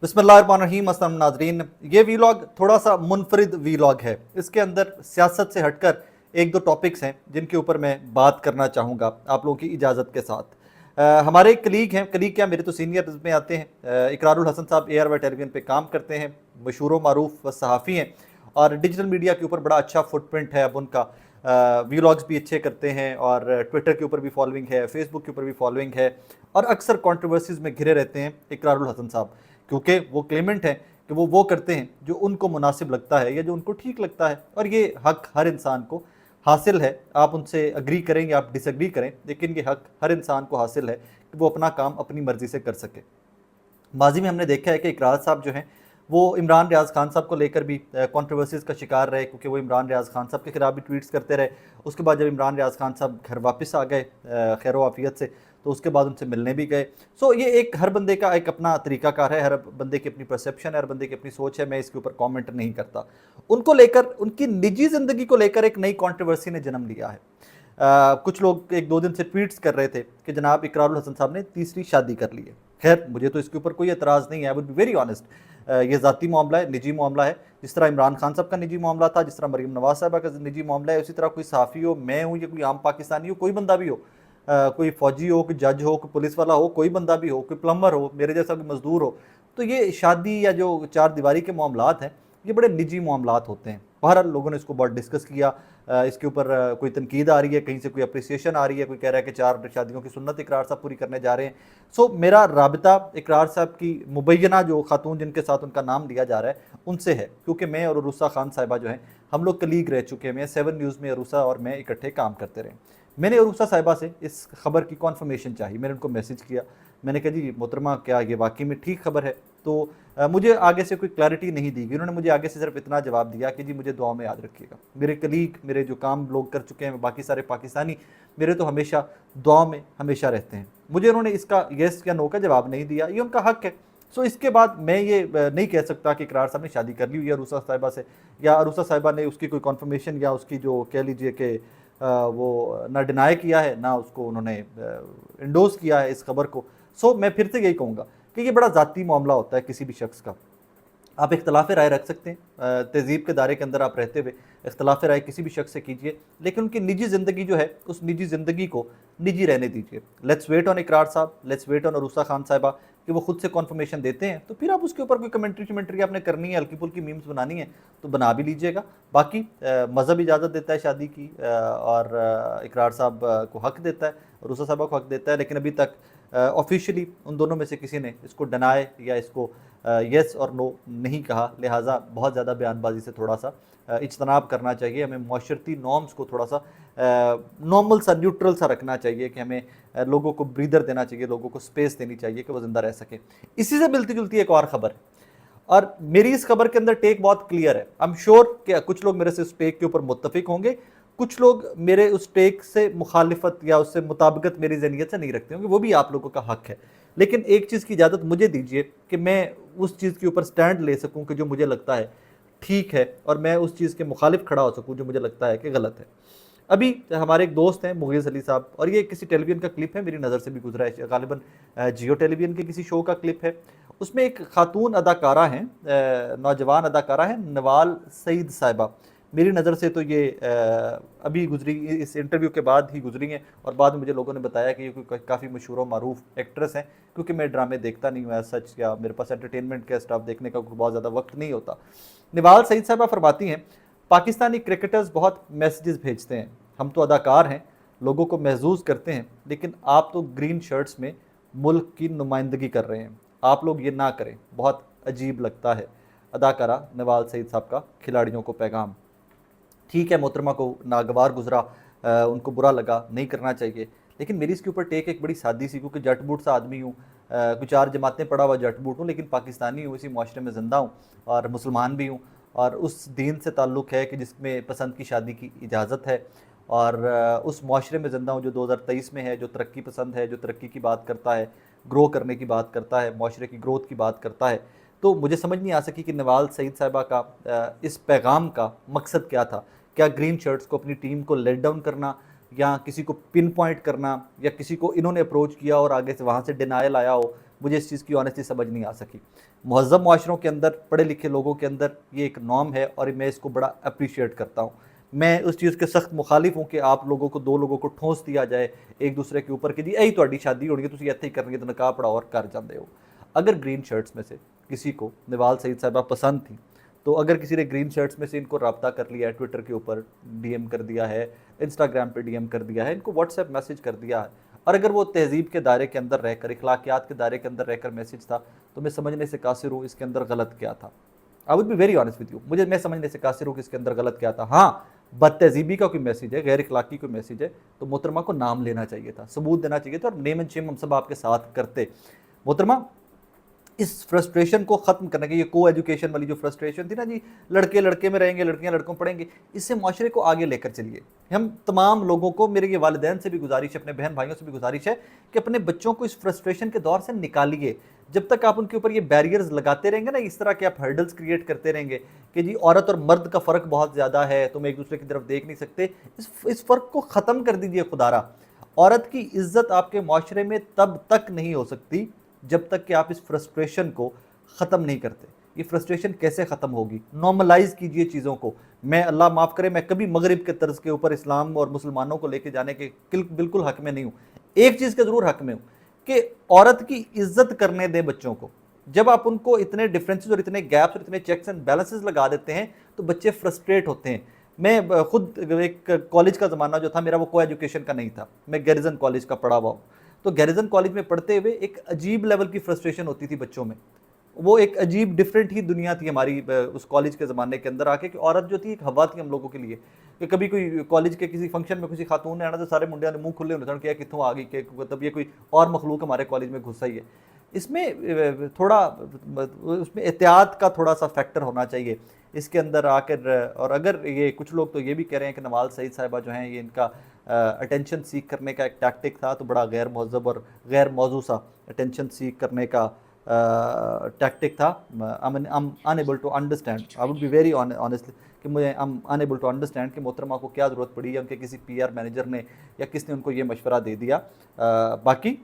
बिस्मिल्लाहिर्रहमानिर्रहीम। अस्सलाम नाज़रीन, ये वीलॉग थोड़ा सा मुनफरिद वीलॉग है। इसके अंदर सियासत से हटकर एक दो टॉपिक्स हैं जिनके ऊपर मैं बात करना चाहूँगा आप लोगों की इजाज़त के साथ। हमारे एक कलीग हैं, कलीग क्या मेरे तो सीनियर में आते हैं। इकरारुल हसन साहब ARY टेलीविज़न पे काम करते हैं, मशहूर मारूफ सहाफ़ी हैं और डिजिटल मीडिया के ऊपर बड़ा अच्छा फुटप्रिंट है अब उनका। वीलॉग्स भी अच्छे करते हैं और ट्विटर के ऊपर भी फॉलोइंग है, फेसबुक के ऊपर भी फॉलोइंग है और अक्सर कंट्रोवर्सीज़ में घिरे रहते हैं इकरारुल हसन साहब, क्योंकि वो क्लेमेंट हैं कि वो करते हैं जो उनको मुनासिब लगता है या जो उनको ठीक लगता है, और ये हक हर इंसान को हासिल है। आप उनसे अग्री करें या आप डिसएग्री करें, लेकिन ये हक हर इंसान को हासिल है कि वो अपना काम अपनी मर्ज़ी से कर सके। माजी में हमने देखा है कि इकरार साहब जो हैं वो इमरान रियाज़ खान साहब को लेकर भी कंट्रोवर्सीज़ का शिकार रहे, क्योंकि वो इमरान रियाज़ खान साहब के खिलाफ भी ट्वीट्स करते रहे। उसके बाद जब इमरान रियाज़ खान साहब घर वापस आ गए खैर आफियत से, तो उसके बाद उनसे मिलने भी गए। सो ये एक हर बंदे का एक अपना तरीक़ाकार है, हर बंदे की अपनी परसेप्शन है, हर बंदे की अपनी सोच है। मैं इसके ऊपर कॉमेंट नहीं करता। उनको लेकर, उनकी निजी ज़िंदगी को लेकर एक नई कॉन्ट्रोवर्सी ने जन्म लिया है। कुछ लोग एक दो दिन से ट्वीट्स कर रहे थे कि जनाब इकरारुल हसन साहब ने तीसरी शादी कर ली है। खैर मुझे तो इसके ऊपर कोई एतराज़ नहीं है, I would be very honest. ये ज़ाती मामला है, निजी मामला है। जिस तरह इमरान खान साहब का निजी मामला था, जिस तरह मरीम नवाज़ साहबा का निजी मामला है, उसी तरह कोई सहाफ़ी हो, मैं हूँ या कोई आम पाकिस्तानी हो, कोई बंदा भी हो, कोई फ़ौजी हो, कोई जज हो, कोई पुलिस वाला हो, कोई बंदा भी हो, कोई प्लम्बर हो, मेरे जैसा कोई मज़दूर हो, तो ये शादी या जो चार दीवारी के मामलात हैं ये बड़े निजी मामलात होते हैं। बहरहाल लोगों ने इसको बहुत डिस्कस किया। इसके ऊपर कोई तनकीद आ रही है, कहीं से कोई अप्रिसिएशन आ रही है, कोई कह रहा है कि चार शादियों की सुन्नत इकरार साहब पूरी करने जा रहे हैं। सो मेरा राबिता इकरार साहब की मुबैना जो खातून जिनके साथ उनका नाम लिया जा रहा है उनसे है, क्योंकि मैं और अरूसा खान साहिबा जो हैं हम लोग कलीग रह चुके हैं। 7 न्यूज़ में अरूसा और मैं इकट्ठे काम करते रहे। मैंने अरूसा साहिबा से इस खबर की कॉन्फर्मेशन चाहिए। मैंने उनको मैसेज किया, मैंने कहा जी मोहतरमा क्या ये वाकई में ठीक खबर है? तो मुझे आगे से कोई क्लैरिटी नहीं दी गई। उन्होंने मुझे आगे से सिर्फ इतना जवाब दिया कि जी मुझे दुआ में याद रखिएगा। मेरे कलीग, मेरे जो काम लोग कर चुके हैं, बाकी सारे पाकिस्तानी मेरे तो हमेशा दुआ में हमेशा रहते हैं। मुझे उन्होंने इसका येस या नो का जवाब नहीं दिया, ये उनका हक है। सो इसके बाद मैं ये नहीं कह सकता कि इकरार साहब ने शादी कर ली हुई है अरूसा साहिबा से, या अरूसा साहिबा ने उसकी कोई कॉन्फर्मेशन या उसकी जो कह लीजिए कि वो ना डिनाई किया है, ना उसको उन्होंने इंडोर्स किया है इस खबर को। सो मैं फिर से यही कहूँगा कि ये बड़ा ज़ाती मामला होता है किसी भी शख्स का। आप इख्तलाफ राय रख सकते हैं, तहज़ीब के दायरे के अंदर आप रहते हुए इख्तलाफ राय किसी भी शख्स से कीजिए, लेकिन उनकी निजी ज़िंदगी जो है उस निजी ज़िंदगी को निजी रहने दीजिए। लेट्स वेट ऑन इकरार साहब, let's wait on Arusa Khan साहिबा कि वो खुद से कॉन्फर्मेशन देते हैं, तो फिर आप उसके ऊपर कोई कमेंट्री आपने करनी है, हल्की फुल्की मीम्स बनानी है तो बना भी लीजिएगा। बाकी मज़हब इजाज़त देता है शादी की और इकरार साहब को हक़ देता है, अरूसा साहिबा को हक़ देता है, लेकिन अभी तक ऑफिशियली उन दोनों में से किसी ने इसको डिनाई या इसको येस और नो नहीं कहा। लिहाजा बहुत ज़्यादा बयानबाजी से थोड़ा सा इज्तनाब करना चाहिए। हमें माशरती नॉर्म्स को थोड़ा सा नॉर्मल सा, न्यूट्रल सा रखना चाहिए कि हमें लोगों को ब्रीदर देना चाहिए, लोगों को स्पेस देनी चाहिए कि वो ज़िंदा रह सकें। इसी से मिलती जुलती एक और ख़बर है, और मेरी इस खबर के अंदर टेक बहुत क्लियर है। आई एम श्योर कि कुछ लोग मेरे से इस टेक के ऊपर मुत्तफिक होंगे, कुछ लोग मेरे उस टेक से मुखालिफत या उससे मुताबिकत मेरी ज़हनियत से नहीं रखते होंगे, वो भी आप लोगों का हक़ है। लेकिन एक चीज़ की इजाज़त मुझे दीजिए कि मैं उस चीज़ के ऊपर स्टैंड ले सकूं कि जो मुझे लगता है ठीक है, और मैं उस चीज़ के मुखालिफ खड़ा हो सकूं जो मुझे लगता है कि गलत है। अभी हमारे एक दोस्त हैं मुग़ीज़ अली साहब, और ये किसी टेलीविज़न का क्लिप है, मेरी नज़र से भी गुजरा है, गालिबन जियो टेलीविज़न के किसी शो का क्लिप है। उसमें एक खातून अदाकारा हैं, नौजवान अदाकारा हैं नवाल सईद साहिबा। मेरी नज़र से तो ये अभी गुजरी, इस इंटरव्यू के बाद ही गुजरी हैं, और बाद में मुझे लोगों ने बताया कि ये काफ़ी मशहूर और मारूफ एक्ट्रेस हैं। क्योंकि मैं ड्रामे देखता नहीं हूँ एज सच, या मेरे पास एंटरटेनमेंट का स्टफ देखने का बहुत ज़्यादा वक्त नहीं होता। नवाल सईद साहिबा फरमाती हैं, पाकिस्तानी क्रिकेटर्स बहुत मैसेजेस भेजते हैं, हम तो अदाकार हैं, लोगों को महजूज करते हैं, लेकिन आप तो ग्रीन शर्ट्स में मुल्क की नुमाइंदगी कर रहे हैं, आप लोग ये ना करें, बहुत अजीब लगता है। अदाकारा नवाल सईद साहब का खिलाड़ियों को पैगाम। ठीक है, मोहतरमा को नागवार गुजरा, उनको बुरा लगा, नहीं करना चाहिए, लेकिन मेरी इसके ऊपर टेक एक बड़ी सादी सी, क्योंकि जट बूट सा आदमी हूँ, कुछ 4 जमातें पढ़ा हुआ जट बूट हूँ, लेकिन पाकिस्तानी हूँ, इसी माशरे में ज़िंदा हूँ और मुसलमान भी हूँ, और उस दीन से ताल्लुक़ है कि जिसमें पसंद की शादी की इजाज़त है, और उस माशरे में ज़िंदा हूँ जो 2023 में है, जो तरक्की पसंद है, जो तरक्की की बात करता है, ग्रो करने की बात करता है, माशरे की ग्रोथ की बात करता है। तो मुझे समझ नहीं आ सकी कि नवाल सईद साहिबा का इस पैगाम का मकसद क्या था। क्या ग्रीन शर्ट्स को अपनी टीम को लेट डाउन करना, या किसी को पिन पॉइंट करना, या किसी को इन्होंने अप्रोच किया और आगे से वहाँ से डिनायल आया हो مجھے اس چیज़ کی آنیسٹلی سمجھ نہیں آ سکی. مہذب معاشروں کے اندر پڑھے لکھے لوگوں کے اندر یہ ایک نارم ہے اور میں اس کو بڑا اپریشیٹ کرتا ہوں. میں اس چیز کے سخت مخالف ہوں کہ آپ لوگوں کو دو لوگوں کو ٹھونس دیا جائے ایک دوسرے کے اوپر کہ جی یہی تہاڈی شادی ہونی ہے تسی ایتھے ہی کرنی ہے تو نکاح پڑھاؤ اور کر جاندے ہو. اگر گرین شرٹس میں سے کسی کو نوال سعید صاحبہ پسند تھیں تو اگر کسی نے گرین شرٹس میں سے ان کو رابطہ کر لیا ہے, ٹویٹر کے اوپر ڈی ایم کر دیا ہے, انسٹاگرام پہ ڈی ایم کر دیا ہے, ان کو واٹس ایپ میسیج کر دیا ہے, اور اگر وہ تہذیب کے دائرے کے اندر رہ کر, اخلاقیات کے دائرے کے اندر رہ کر میسیج تھا تو میں سمجھنے سے قاصر ہوں اس کے اندر غلط کیا تھا. I would be very honest with you, میں سمجھنے سے قاصر ہوں کہ اس کے اندر غلط کیا تھا. ہاں بد تہذیبی کا کوئی میسیج ہے, غیر اخلاقی کوئی میسیج ہے تو محترمہ کو نام لینا چاہیے تھا, ثبوت دینا چاہیے تھا, اور نیم اینڈ شیم ہم سب آپ کے ساتھ کرتے. محترمہ اس فرسٹریشن کو ختم کرنے کے, یہ کو ایجوکیشن والی جو فرسٹریشن تھی نا جی, لڑکے لڑکے میں رہیں گے, لڑکیاں لڑکوں پڑھیں گے, اس سے معاشرے کو آگے لے کر چلیے. ہم تمام لوگوں کو, میرے یہ والدین سے بھی گزارش ہے, اپنے بہن بھائیوں سے بھی گزارش ہے کہ اپنے بچوں کو اس فرسٹریشن کے دور سے نکالیے. جب تک آپ ان کے اوپر یہ بیریئرز لگاتے رہیں گے نا, اس طرح کے آپ ہرڈلز کریٹ کرتے رہیں گے کہ جی عورت اور مرد کا فرق بہت زیادہ ہے, تم ایک دوسرے کی طرف دیکھ نہیں سکتے, اس فرق کو ختم کر دیجئے. خدارا عورت کی عزت آپ کے معاشرے میں تب تک نہیں ہو سکتی جب تک کہ آپ اس فرسٹریشن کو ختم نہیں کرتے. یہ فرسٹریشن کیسے ختم ہوگی؟ نارملائز کیجئے چیزوں کو. میں اللہ معاف کرے, میں کبھی مغرب کے طرز کے اوپر اسلام اور مسلمانوں کو لے کے جانے کے بالکل حق میں نہیں ہوں. ایک چیز کے ضرور حق میں ہوں کہ عورت کی عزت کرنے دیں بچوں کو. جب آپ ان کو اتنے ڈفرینسز اور اتنے گیپس اور اتنے چیکس اینڈ بیلنسز لگا دیتے ہیں تو بچے فرسٹریٹ ہوتے ہیں. میں خود ایک کالج کا زمانہ جو تھا میرا وہ کو ایجوکیشن کا نہیں تھا, میں گیریزن کالج کا پڑھا ہوا ہوں. تو گیریزن کالج میں پڑھتے ہوئے ایک عجیب لیول کی فرسٹریشن ہوتی تھی بچوں میں. وہ ایک عجیب ڈفرینٹ ہی دنیا تھی ہماری اس کالج کے زمانے کے اندر آ کے, کہ عورت جو تھی ایک ہوا تھی ہم لوگوں کے لیے. کہ کبھی کوئی کالج کے کسی فنکشن میں کسی خاتون نے آنا تو سارے منڈیاں نے منہ کھلے ہونے تھے کہ کتوں آ گئی, کہ مطلب یہ کوئی اور مخلوق ہمارے کالج میں گھسا ہی ہے. اس میں تھوڑا اس میں احتیاط کا تھوڑا سا فیکٹر ہونا چاہیے اس کے اندر آ کر. اور اگر یہ کچھ لوگ تو یہ بھی کہہ رہے ہیں کہ نوال سعید صاحبہ جو ہیں یہ ان کا اٹینشن سیک کرنے کا ایک ٹیکٹک تھا, تو بڑا غیر مہذب اور غیر موضوع سا اٹینشن سیک کرنے کا ٹیکٹک تھا. I'm unable to understand, I would be very honestly کہ مجھے I'm unable to understand کہ محترمہ کو کیا ضرورت پڑی یا ان کے کسی پی آر مینیجر نے یا کس نے ان کو یہ مشورہ دے دیا. باقی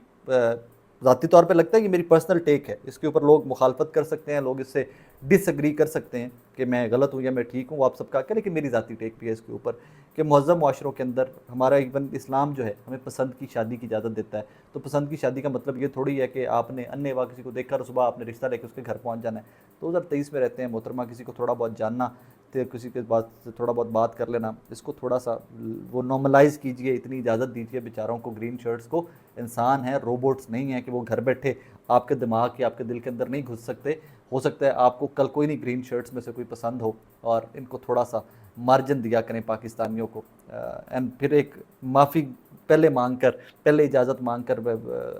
ذاتی طور پہ لگتا ہے یہ میری پرسنل ٹیک ہے, اس کے اوپر لوگ مخالفت کر سکتے ہیں, لوگ اس سے ڈس ایگری کر سکتے ہیں کہ میں غلط ہوں یا میں ٹھیک ہوں, وہ آپ سب کا کہ, لیکن میری ذاتی ٹیک بھی ہے اس کے اوپر کہ مہذب معاشروں کے اندر ہمارا ایون اسلام جو ہے ہمیں پسند کی شادی کی اجازت دیتا ہے. تو پسند کی شادی کا مطلب یہ تھوڑی ہے کہ آپ نے انے وا کسی کو دیکھا اور صبح آپ نے رشتہ لے کے اس کے گھر پہنچ جانا ہے. 2023 میں رہتے ہیں محترمہ, کسی کو تھوڑا بہت جاننا, کسی کے بعد تھوڑا بہت بات کر لینا, اس کو تھوڑا سا وہ نارملائز کیجئے, اتنی اجازت دیجئے بیچاروں کو. گرین شرٹس کو انسان ہیں, روبوٹس نہیں ہیں کہ وہ گھر بیٹھے آپ کے دماغ کی آپ کے دل کے اندر نہیں گھس سکتے. ہو سکتا ہے آپ کو کل کوئی نہیں گرین شرٹس میں سے کوئی پسند ہو, اور ان کو تھوڑا سا مارجن دیا کریں پاکستانیوں کو. اینڈ پھر ایک معافی پہلے مانگ کر, پہلے اجازت مانگ کر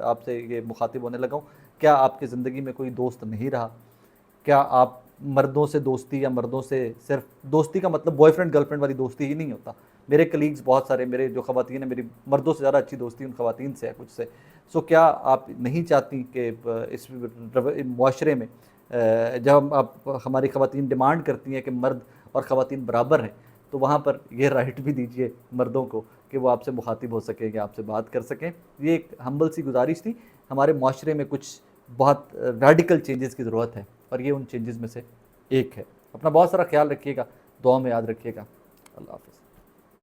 آپ سے یہ مخاطب ہونے لگا ہوں, کیا آپ کی زندگی میں کوئی دوست نہیں رہا؟ کیا آپ مردوں سے دوستی یا مردوں سے صرف دوستی کا مطلب بوائے فرینڈ گرل فرینڈ والی دوستی ہی نہیں ہوتا. میرے کلیگز بہت سارے, میرے جو خواتین ہیں, میری مردوں سے زیادہ اچھی دوستی ان خواتین سے ہے کچھ سے. سو کیا آپ نہیں چاہتی کہ اس معاشرے میں جب آپ ہماری خواتین ڈیمانڈ کرتی ہیں کہ مرد اور خواتین برابر ہیں, تو وہاں پر یہ رائٹ بھی دیجئے مردوں کو کہ وہ آپ سے مخاطب ہو سکیں, کہ آپ سے بات کر سکیں. یہ ایک ہمبل سی گزارش تھی. ہمارے معاشرے میں کچھ بہت ریڈیکل چینجز کی ضرورت ہے, اور یہ ان چینجز میں سے ایک ہے. اپنا بہت سارا خیال رکھیے گا, دعا میں یاد رکھیے گا. اللہ حافظ.